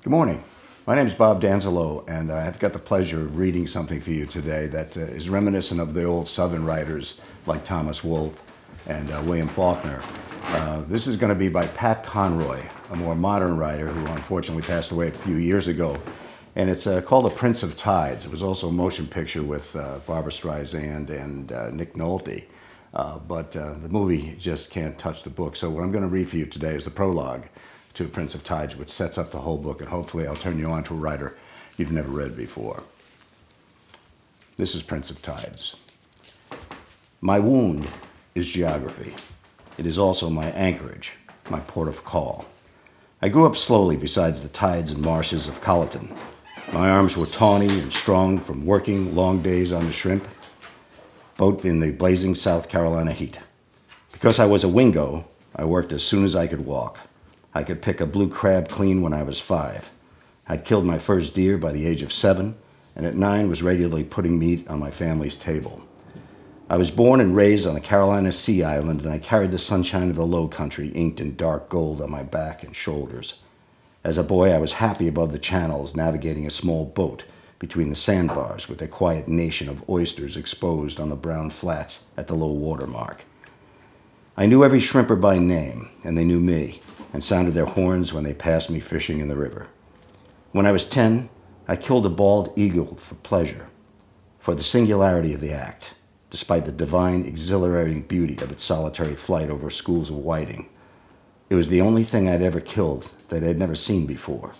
Good morning. My name is Bob Danzilo, and I've got the pleasure of reading something for you today that is reminiscent of the old Southern writers like Thomas Wolfe and William Faulkner. This is going to be by Pat Conroy, a more modern writer who unfortunately passed away a few years ago. And it's called The Prince of Tides. It was also a motion picture with Barbra Streisand and Nick Nolte. But the movie just can't touch the book. So what I'm going to read for you today is the prologue to Prince of Tides, which sets up the whole book, and hopefully I'll turn you on to a writer you've never read before. This is Prince of Tides. My wound is geography. It is also my anchorage, my port of call. I grew up slowly beside the tides and marshes of Colleton. My arms were tawny and strong from working long days on the shrimp boat in the blazing South Carolina heat. Because I was a wingo, I worked as soon as I could walk. I could pick a blue crab clean when I was 5. I'd killed my first deer by the age of 7, and at 9 was regularly putting meat on my family's table. I was born and raised on a Carolina sea island, and I carried the sunshine of the low country inked in dark gold on my back and shoulders. As a boy, I was happy above the channels, navigating a small boat between the sandbars with a quiet nation of oysters exposed on the brown flats at the low water mark. I knew every shrimper by name, and they knew me, and sounded their horns when they passed me fishing in the river. When I was 10, I killed a bald eagle for pleasure, for the singularity of the act, despite the divine, exhilarating beauty of its solitary flight over schools of whiting. It was the only thing I'd ever killed that I'd never seen before.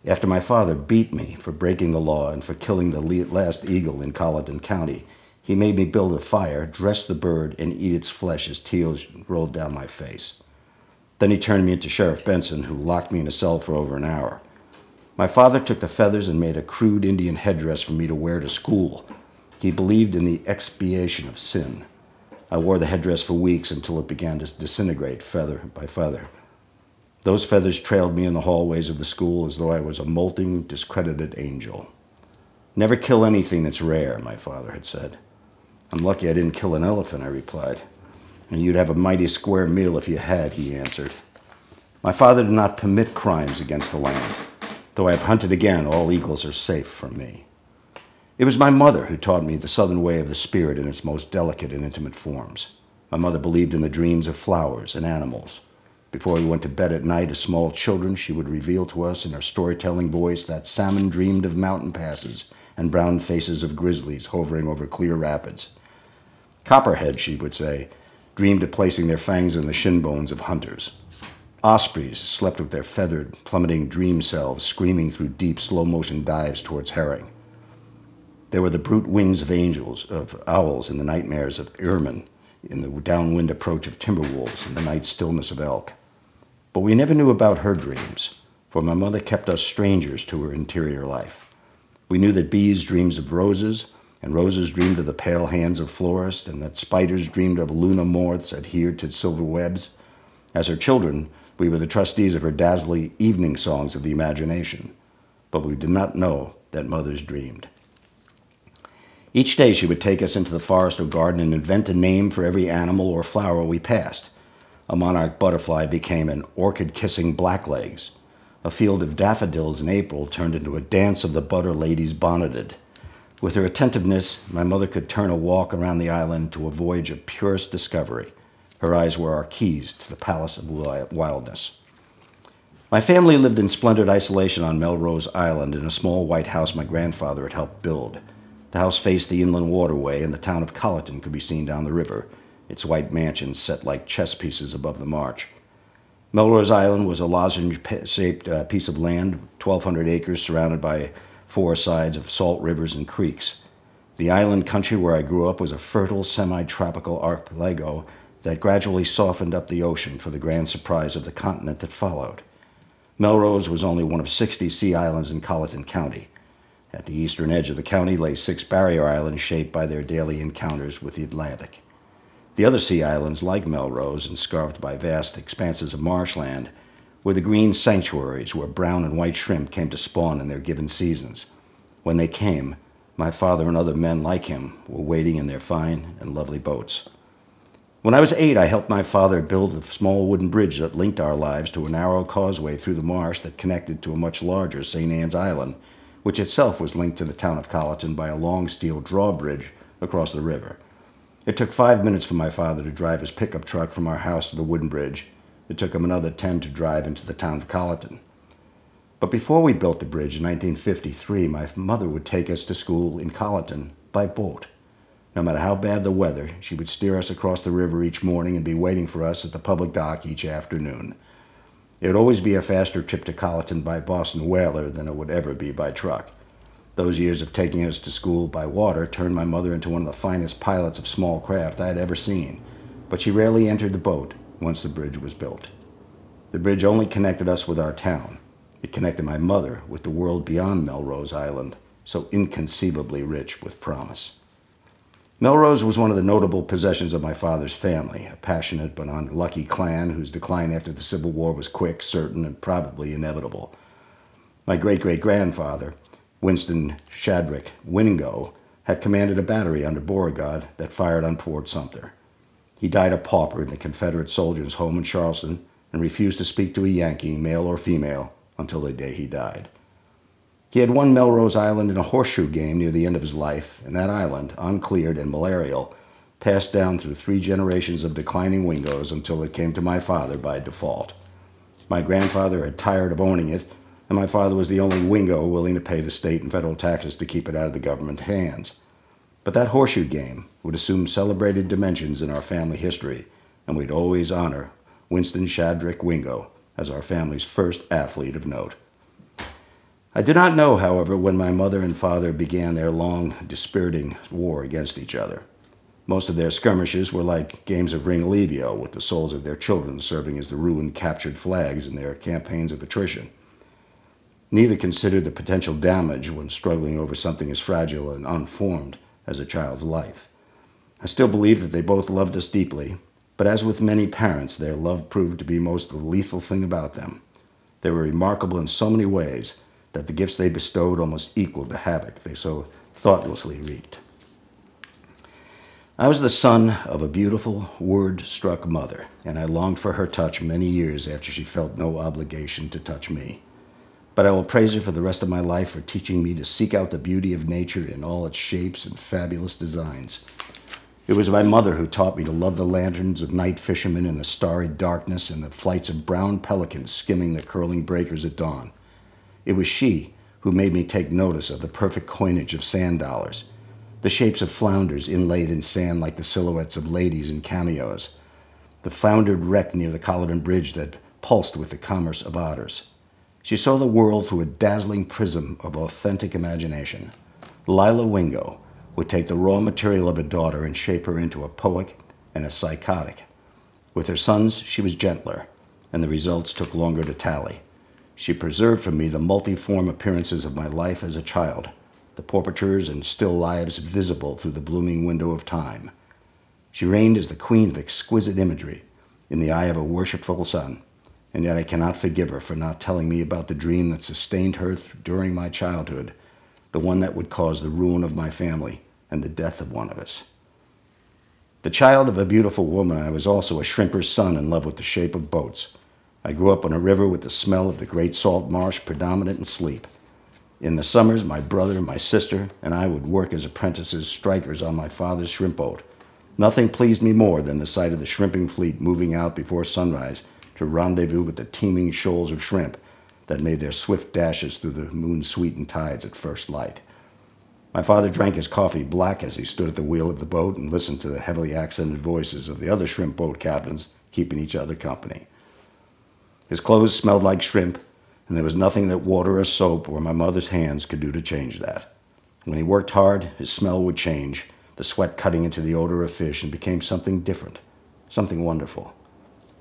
After my father beat me for breaking the law and for killing the last eagle in Colleton County, he made me build a fire, dress the bird, and eat its flesh as tears rolled down my face. Then he turned me into Sheriff Benson, who locked me in a cell for over an hour. My father took the feathers and made a crude Indian headdress for me to wear to school. He believed in the expiation of sin. I wore the headdress for weeks until it began to disintegrate feather by feather. Those feathers trailed me in the hallways of the school as though I was a molting, discredited angel. Never kill anything that's rare, my father had said. I'm lucky I didn't kill an elephant, I replied. And you'd have a mighty square meal if you had, he answered. My father did not permit crimes against the land. Though I have hunted again, all eagles are safe from me. It was my mother who taught me the southern way of the spirit in its most delicate and intimate forms. My mother believed in the dreams of flowers and animals. Before we went to bed at night as small children, she would reveal to us in her storytelling voice that salmon dreamed of mountain passes and brown faces of grizzlies hovering over clear rapids. Copperhead, she would say, dreamed of placing their fangs in the shin bones of hunters. Ospreys slept with their feathered, plummeting dream selves screaming through deep, slow-motion dives towards herring. There were the brute wings of owls in the nightmares of ermine, in the downwind approach of timber wolves, in the night stillness of elk. But we never knew about her dreams, for my mother kept us strangers to her interior life. We knew that bees dreamed of roses, and roses dreamed of the pale hands of florists, and that spiders dreamed of luna moths adhered to silver webs. As her children, we were the trustees of her dazzling evening songs of the imagination, but we did not know that mothers dreamed. Each day she would take us into the forest or garden and invent a name for every animal or flower we passed. A monarch butterfly became an orchid-kissing blacklegs. A field of daffodils in April turned into a dance of the butter ladies bonneted. With her attentiveness, my mother could turn a walk around the island to a voyage of purest discovery. Her eyes were our keys to the palace of wildness. My family lived in splendid isolation on Melrose Island in a small white house my grandfather had helped build. The house faced the inland waterway, and the town of Colleton could be seen down the river, its white mansions set like chess pieces above the march. Melrose Island was a lozenge-shaped piece of land, 1,200 acres, surrounded by 4 sides of salt rivers and creeks. The island country where I grew up was a fertile, semi-tropical archipelago that gradually softened up the ocean for the grand surprise of the continent that followed. Melrose was only one of 60 sea islands in Colleton County. At the eastern edge of the county lay 6 barrier islands shaped by their daily encounters with the Atlantic. The other sea islands, like Melrose and scarfed by vast expanses of marshland, were the green sanctuaries where brown and white shrimp came to spawn in their given seasons. When they came, my father and other men like him were waiting in their fine and lovely boats. When I was 8, I helped my father build the small wooden bridge that linked our lives to a narrow causeway through the marsh that connected to a much larger St. Anne's Island, which itself was linked to the town of Colleton by a long steel drawbridge across the river. It took 5 minutes for my father to drive his pickup truck from our house to the wooden bridge. It took him another 10 to drive into the town of Colleton. But before we built the bridge in 1953, my mother would take us to school in Colleton by boat. No matter how bad the weather, she would steer us across the river each morning and be waiting for us at the public dock each afternoon. It would always be a faster trip to Colleton by Boston whaler than it would ever be by truck. Those years of taking us to school by water turned my mother into one of the finest pilots of small craft I had ever seen, but she rarely entered the boat once the bridge was built. The bridge only connected us with our town. It connected my mother with the world beyond Melrose Island, so inconceivably rich with promise. Melrose was one of the notable possessions of my father's family, a passionate but unlucky clan whose decline after the Civil War was quick, certain, and probably inevitable. My great-great-grandfather, Winston Shadrick Wingo, had commanded a battery under Beauregard that fired on Fort Sumter. He died a pauper in the Confederate soldiers' home in Charleston and refused to speak to a Yankee, male or female, until the day he died. He had won Melrose Island in a horseshoe game near the end of his life, and that island, uncleared and malarial, passed down through 3 generations of declining Wingos until it came to my father by default. My grandfather had tired of owning it, and my father was the only Wingo willing to pay the state and federal taxes to keep it out of the government hands. But that horseshoe game would assume celebrated dimensions in our family history, and we'd always honor Winston Shadrick Wingo as our family's first athlete of note. I do not know, however, when my mother and father began their long, dispiriting war against each other. Most of their skirmishes were like games of ring levio, with the souls of their children serving as the ruined captured flags in their campaigns of attrition. Neither considered the potential damage when struggling over something as fragile and unformed as a child's life. I still believe that they both loved us deeply, but as with many parents, their love proved to be most the lethal thing about them. They were remarkable in so many ways that the gifts they bestowed almost equaled the havoc they so thoughtlessly wreaked. I was the son of a beautiful, word-struck mother, and I longed for her touch many years after she felt no obligation to touch me. But I will praise her for the rest of my life for teaching me to seek out the beauty of nature in all its shapes and fabulous designs. It was my mother who taught me to love the lanterns of night fishermen in the starry darkness and the flights of brown pelicans skimming the curling breakers at dawn. It was she who made me take notice of the perfect coinage of sand dollars, the shapes of flounders inlaid in sand like the silhouettes of ladies in cameos, the foundered wreck near the Colleton Bridge that pulsed with the commerce of otters. She saw the world through a dazzling prism of authentic imagination. Lila Wingo would take the raw material of a daughter and shape her into a poet and a psychotic. With her sons, she was gentler, and the results took longer to tally. She preserved for me the multiform appearances of my life as a child, the portraitures and still lives visible through the blooming window of time. She reigned as the queen of exquisite imagery in the eye of a worshipful son, and yet I cannot forgive her for not telling me about the dream that sustained her during my childhood, the one that would cause the ruin of my family and the death of one of us. The child of a beautiful woman, I was also a shrimper's son in love with the shape of boats. I grew up on a river with the smell of the great salt marsh predominant in sleep. In the summers, my brother, my sister, and I would work as apprentices strikers on my father's shrimp boat. Nothing pleased me more than the sight of the shrimping fleet moving out before sunrise to rendezvous with the teeming shoals of shrimp that made their swift dashes through the moon-sweetened tides at first light. My father drank his coffee black as he stood at the wheel of the boat and listened to the heavily accented voices of the other shrimp boat captains keeping each other company. His clothes smelled like shrimp, and there was nothing that water or soap or my mother's hands could do to change that. When he worked hard, his smell would change, the sweat cutting into the odor of fish, and became something different, something wonderful.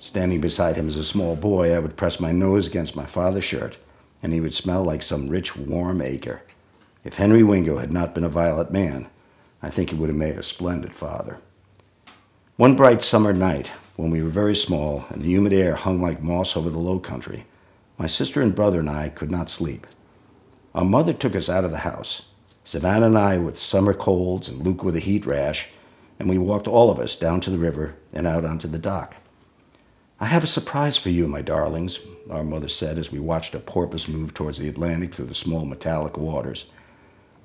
Standing beside him as a small boy, I would press my nose against my father's shirt, and he would smell like some rich, warm acre. If Henry Wingo had not been a violent man, I think he would have made a splendid father. One bright summer night, when we were very small and the humid air hung like moss over the low country, my sister and brother and I could not sleep. Our mother took us out of the house, Savannah and I with summer colds and Luke with a heat rash, and we walked all of us down to the river and out onto the dock. "I have a surprise for you, my darlings," our mother said as we watched a porpoise move towards the Atlantic through the small metallic waters.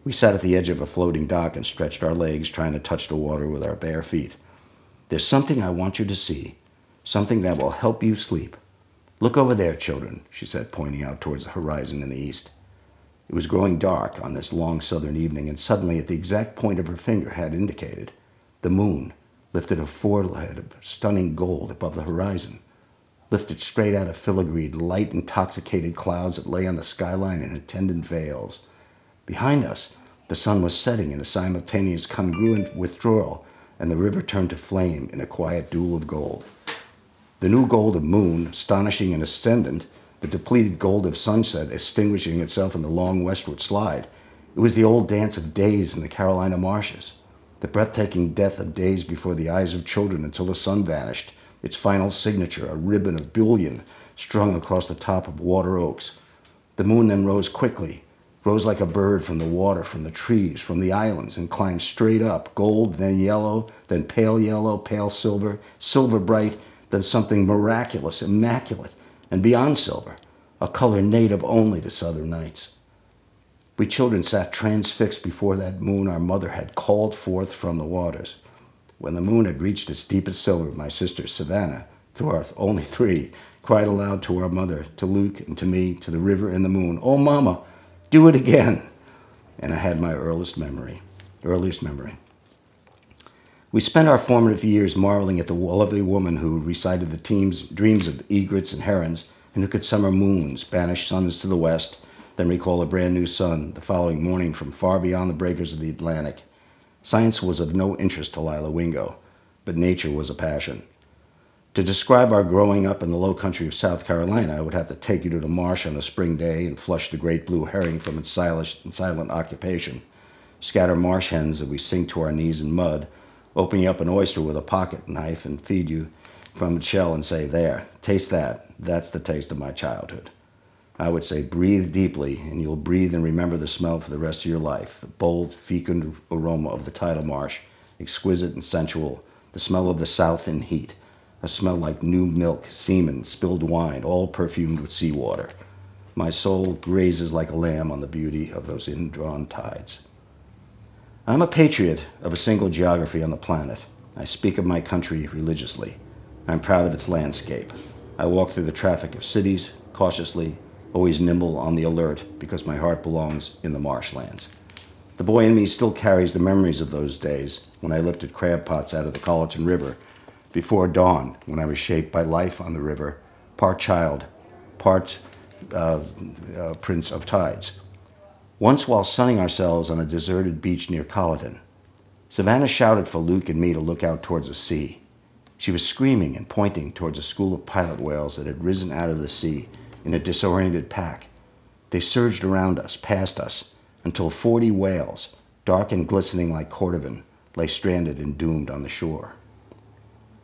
We sat at the edge of a floating dock and stretched our legs, trying to touch the water with our bare feet. "There's something I want you to see, something that will help you sleep. Look over there, children," she said, pointing out towards the horizon in the east. It was growing dark on this long southern evening, and suddenly, at the exact point of her finger had indicated, the moon lifted a forehead of stunning gold above the horizon, lifted straight out of filigreed, light intoxicated clouds that lay on the skyline in attendant veils. Behind us, the sun was setting in a simultaneous congruent withdrawal, and the river turned to flame in a quiet duel of gold. The new gold of moon, astonishing and ascendant, the depleted gold of sunset extinguishing itself in the long westward slide. It was the old dance of days in the Carolina marshes, the breathtaking death of days before the eyes of children until the sun vanished, its final signature, a ribbon of bullion strung across the top of water oaks. The moon then rose quickly, rose like a bird from the water, from the trees, from the islands, and climbed straight up, gold, then yellow, then pale silver, silver bright, then something miraculous, immaculate, and beyond silver, a color native only to southern nights. We children sat transfixed before that moon our mother had called forth from the waters. When the moon had reached its deepest silver, my sister Savannah, through our only three, cried aloud to our mother, to Luke and to me, to the river and the moon, "Oh, Mama, do it again!" And I had my earliest memory. We spent our formative years marveling at the lovely woman who recited the dreams of egrets and herons, and who could summer moons, banish suns to the west, then recall a brand new sun the following morning from far beyond the breakers of the Atlantic. Science was of no interest to Lila Wingo, but nature was a passion. To describe our growing up in the low country of South Carolina, I would have to take you to the marsh on a spring day and flush the great blue herring from its silent occupation, scatter marsh hens that we sink to our knees in mud, open you up an oyster with a pocket knife and feed you from its shell and say, "There, taste that. That's the taste of my childhood." I would say, breathe deeply, and you'll breathe and remember the smell for the rest of your life, the bold, fecund aroma of the tidal marsh, exquisite and sensual, the smell of the south in heat, a smell like new milk, semen, spilled wine, all perfumed with seawater. My soul grazes like a lamb on the beauty of those indrawn tides. I'm a patriot of a single geography on the planet. I speak of my country religiously. I'm proud of its landscape. I walk through the traffic of cities, cautiously, always nimble on the alert, because my heart belongs in the marshlands. The boy in me still carries the memories of those days when I lifted crab pots out of the Colleton River, before dawn, when I was shaped by life on the river, part child, part prince of tides. Once, while sunning ourselves on a deserted beach near Colleton, Savannah shouted for Luke and me to look out towards the sea. She was screaming and pointing towards a school of pilot whales that had risen out of the sea in a disoriented pack. They surged around us, past us, until 40 whales, dark and glistening like cordovan, lay stranded and doomed on the shore.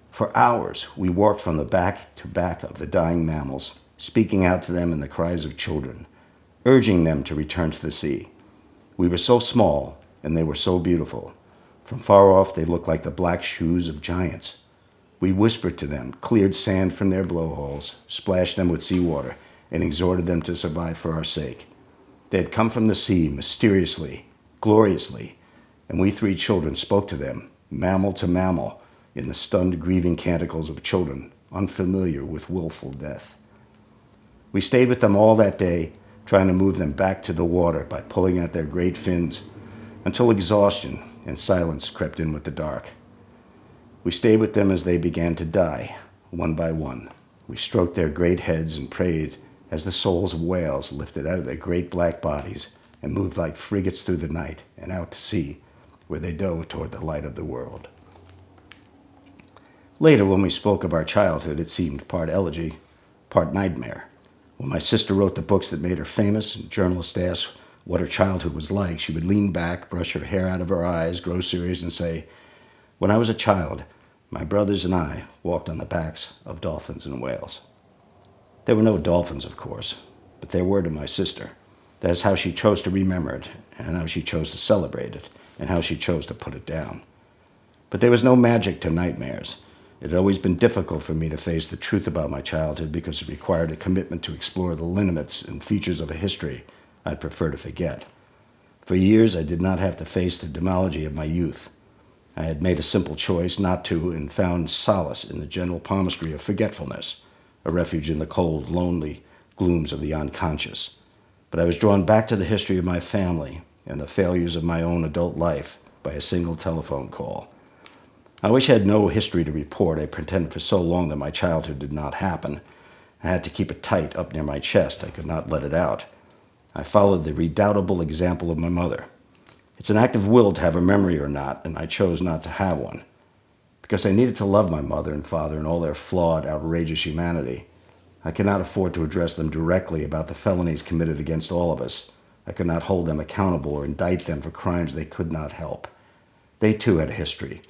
For hours, we walked from the back to back of the dying mammals, speaking out to them in the cries of children, urging them to return to the sea. We were so small, and they were so beautiful. From far off, they looked like the black shoes of giants. We whispered to them, cleared sand from their blowholes, splashed them with seawater, and exhorted them to survive for our sake. They had come from the sea mysteriously, gloriously, and we three children spoke to them, mammal to mammal, in the stunned, grieving canticles of children, unfamiliar with willful death. We stayed with them all that day, trying to move them back to the water by pulling at their great fins, until exhaustion and silence crept in with the dark. We stayed with them as they began to die, one by one. We stroked their great heads and prayed as the souls of whales lifted out of their great black bodies and moved like frigates through the night and out to sea, where they dove toward the light of the world. Later, when we spoke of our childhood, it seemed part elegy, part nightmare. When my sister wrote the books that made her famous, and journalists asked what her childhood was like, she would lean back, brush her hair out of her eyes, grow serious, and say, "When I was a child, my brothers and I walked on the backs of dolphins and whales." There were no dolphins, of course, but there were to my sister. That is how she chose to remember it, and how she chose to celebrate it, and how she chose to put it down. But there was no magic to nightmares. It had always been difficult for me to face the truth about my childhood because it required a commitment to explore the lineaments and features of a history I'd prefer to forget. For years, I did not have to face the demology of my youth. I had made a simple choice not to and found solace in the general palmistry of forgetfulness, a refuge in the cold, lonely glooms of the unconscious. But I was drawn back to the history of my family and the failures of my own adult life by a single telephone call. I wish I had no history to report. I pretended for so long that my childhood did not happen. I had to keep it tight up near my chest. I could not let it out. I followed the redoubtable example of my mother. It's an act of will to have a memory or not, and I chose not to have one. Because I needed to love my mother and father and all their flawed, outrageous humanity. I could not afford to address them directly about the felonies committed against all of us. I could not hold them accountable or indict them for crimes they could not help. They too had a history,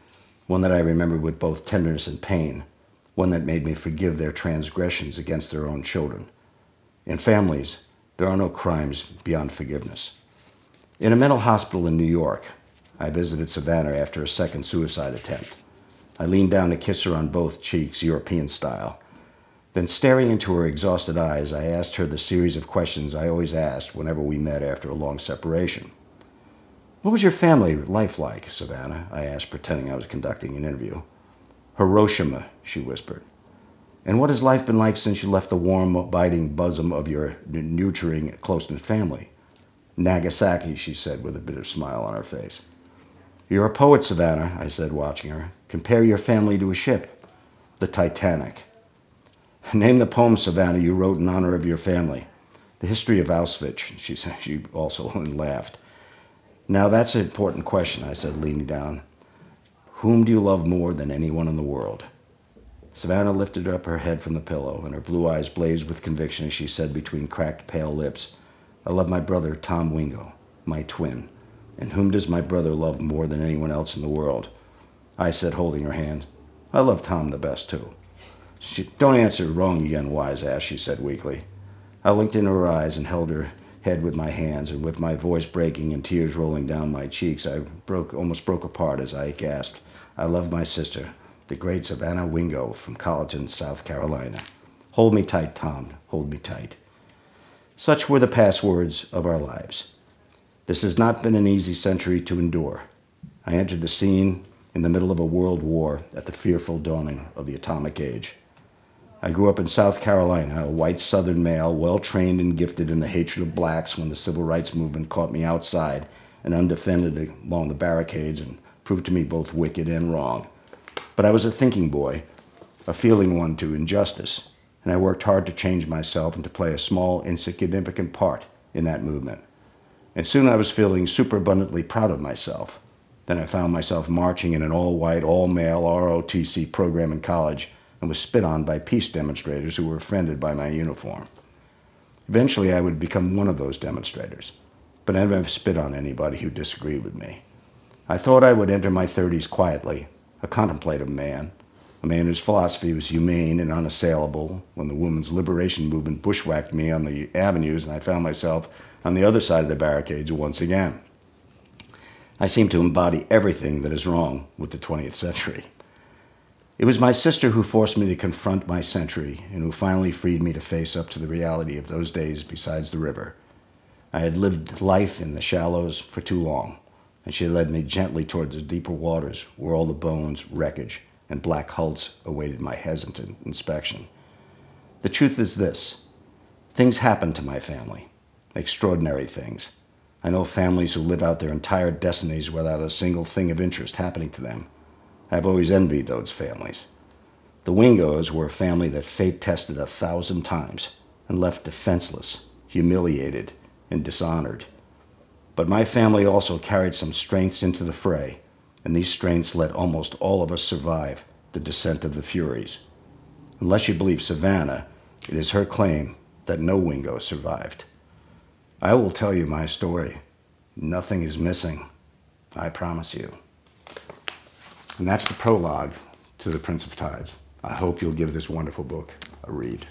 one that I remembered with both tenderness and pain, one that made me forgive their transgressions against their own children. In families, there are no crimes beyond forgiveness. In a mental hospital in New York, I visited Savannah after a second suicide attempt. I leaned down to kiss her on both cheeks, European style. Then, staring into her exhausted eyes, I asked her the series of questions I always asked whenever we met after a long separation. "What was your family life like, Savannah?" I asked, pretending I was conducting an interview. "Hiroshima," she whispered. "And what has life been like since you left the warm, abiding bosom of your nurturing, close-knit family?" "Nagasaki," she said with a bitter smile on her face. "You're a poet, Savannah," I said, watching her. "Compare your family to a ship." "The Titanic." "Name the poem, Savannah, you wrote in honor of your family." "The History of Auschwitz," she said. She also laughed. "Now that's an important question," I said, leaning down. "Whom do you love more than anyone in the world?" Savannah lifted up her head from the pillow, and her blue eyes blazed with conviction as she said between cracked, pale lips, "I love my brother, Tom Wingo, my twin. And whom does my brother love more than anyone else in the world?" I said, holding her hand, "I love Tom the best, too." "Don't answer wrong, you unwise ass," she said weakly. I looked into her eyes and held her head with my hands, and with my voice breaking and tears rolling down my cheeks, I almost broke apart as I gasped, "I love my sister, the great Savannah Wingo from Colleton, South Carolina. Hold me tight, Tom, hold me tight." Such were the passwords of our lives. This has not been an easy century to endure. I entered the scene in the middle of a world war at the fearful dawning of the atomic age. I grew up in South Carolina, a white Southern male, well-trained and gifted in the hatred of blacks when the civil rights movement caught me outside and undefended along the barricades and proved to me both wicked and wrong. But I was a thinking boy, a feeling one to injustice, and I worked hard to change myself and to play a small, insignificant part in that movement. And soon I was feeling superabundantly proud of myself. Then I found myself marching in an all-white, all-male ROTC program in college and was spit on by peace demonstrators who were offended by my uniform. Eventually, I would become one of those demonstrators, but I never spit on anybody who disagreed with me. I thought I would enter my 30s quietly, a contemplative man, a man whose philosophy was humane and unassailable, when the women's liberation movement bushwhacked me on the avenues and I found myself on the other side of the barricades once again. I seemed to embody everything that is wrong with the 20th century. It was my sister who forced me to confront my century and who finally freed me to face up to the reality of those days beside the river. I had lived life in the shallows for too long, and she led me gently towards the deeper waters where all the bones, wreckage, and black hulks awaited my hesitant inspection. The truth is this: things happen to my family, extraordinary things. I know families who live out their entire destinies without a single thing of interest happening to them. I've always envied those families. The Wingos were a family that fate tested 1,000 times and left defenseless, humiliated, and dishonored. But my family also carried some strengths into the fray, and these strengths let almost all of us survive the descent of the Furies. Unless you believe Savannah, it is her claim that no Wingo survived. I will tell you my story. Nothing is missing, I promise you. And that's the prologue to The Prince of Tides. I hope you'll give this wonderful book a read.